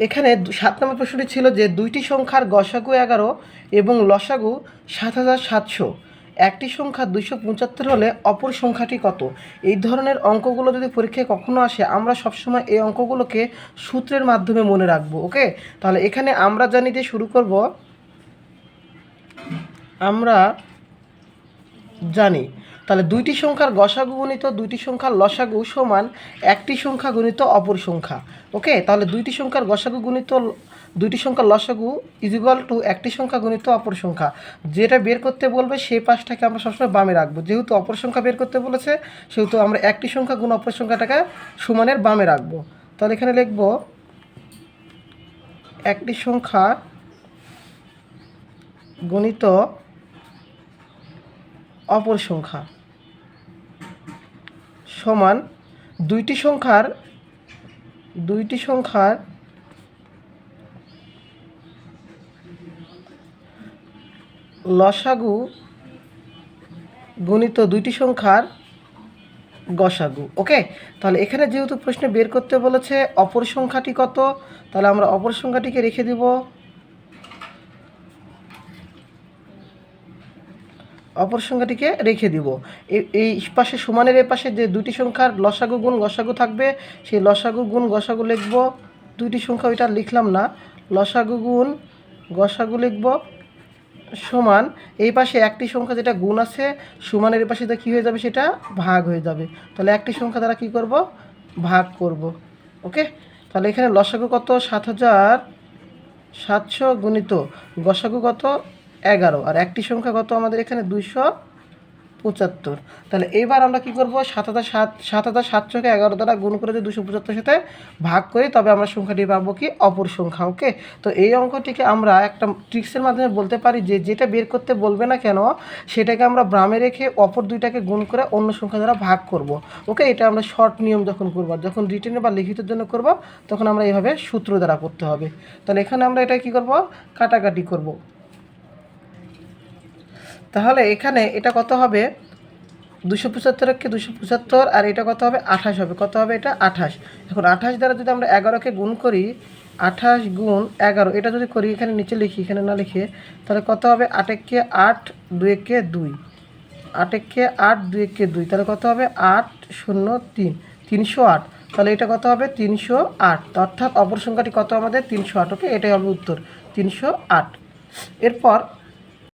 এখানে 7 নম্বর প্রশ্নটি ছিল যে দুইটি সংখ্যার গসাগু 11 এবং লসাগু 7700, একটি সংখ্যা 275 হলে অপর সংখ্যাটি কত? এই ধরনের অঙ্কগুলো যদি পরীক্ষায় কখনো আসে, আমরা সবসময় এই অঙ্কগুলোকে সূত্রের মাধ্যমে মনে রাখবো। ওকে, তাহলে এখানে আমরা জানি যে শুরু করব, আমরা জানি তাহলে দুইটি সংখ্যার গসাগু গুণিত দুইটি সংখ্যার লসাগু সমান একটি সংখ্যা গুণিত অপর সংখ্যা। ওকে, তাহলে দুইটি সংখ্যার গসাগু গুণিত দুইটি সংখ্যার লসাগু ইজ ইকুয়াল টু একটি সংখ্যা গুণিত অপর সংখ্যা। যেটা বের করতে বলবে সেই পাশটাকে আমরা সবসময় বামে রাখবো। যেহেতু অপর সংখ্যা বের করতে বলেছে, সেহেতু আমরা একটি সংখ্যা গুণ অপর সংখ্যাটাকে সমানের বামে রাখবো। তাহলে এখানে লিখব একটি সংখ্যা গণিত অপর সংখ্যা সমান দুইটি সংখ্যার লসাগু গুণিত দুইটি সংখ্যার গসাগু। ওকে, তাহলে এখানে যেহেতু প্রশ্নে বের করতে বলেছে অপর সংখ্যাটি কত, তাহলে আমরা অপর সংখ্যাটিকে রেখে দিব। এই পাশে সমানের এই পাশে যে দুইটি সংখ্যার লসাগু গুণ গসাগু থাকবে, সেই লসাগু গুণ গসাগু লিখব। দুইটি সংখ্যা ওইটা লিখলাম না, লসাগু গুণ গসাগু লিখব সমান এই পাশে একটি সংখ্যা যেটা গুণ আছে সমানের এই পাশে কী হয়ে যাবে, সেটা ভাগ হয়ে যাবে। তাহলে একটি সংখ্যা দ্বারা কী করব, ভাগ করব। ওকে, তাহলে এখানে লসাগু কত 7700 গুণিত গসাগু কত 11, আর একটি সংখ্যা কত আমাদের এখানে 275। তাহলে এইবার আমরা কী করবো, 7700কে 11 দ্বারা গুণ করে যদি 275 সাথে ভাগ করি, তবে আমরা সংখ্যাটি পাবো কি অপর সংখ্যা। ওকে, তো এই অঙ্কটিকে আমরা একটা ট্রিক্সের মাধ্যমে বলতে পারি যে যেটা বের করতে বলবে না কেন, সেটাকে আমরা বামে রেখে অপর দুইটাকে গুণ করে অন্য সংখ্যা দ্বারা ভাগ করব। ওকে, এটা আমরা শর্ট নিয়ম যখন করবো, যখন রিটেনে বা লিখিতের জন্য করব, তখন আমরা এইভাবে সূত্র দ্বারা করতে হবে। তাহলে এখানে আমরা এটা কী করব, কাটাকাটি করব। তাহলে এখানে এটা কত হবে, 275কে 275, আর এটা কত হবে 28 হবে। কত হবে এটা 28। এখন 28 দ্বারা যদি আমরা 11কে গুণ করি, 28 গুণ 11 এটা যদি করি, এখানে নিচে লিখি, এখানে না লিখে, তাহলে কত হবে 8 একে 8 2 একে 2, 8 একে 8 2 একে 2, তাহলে কত হবে 8 0 3, 308। তাহলে এটা কত হবে 308, অর্থাৎ অপর সংখ্যাটি কত আমাদের 308। ওকে, এটাই হবে উত্তর 308। এরপর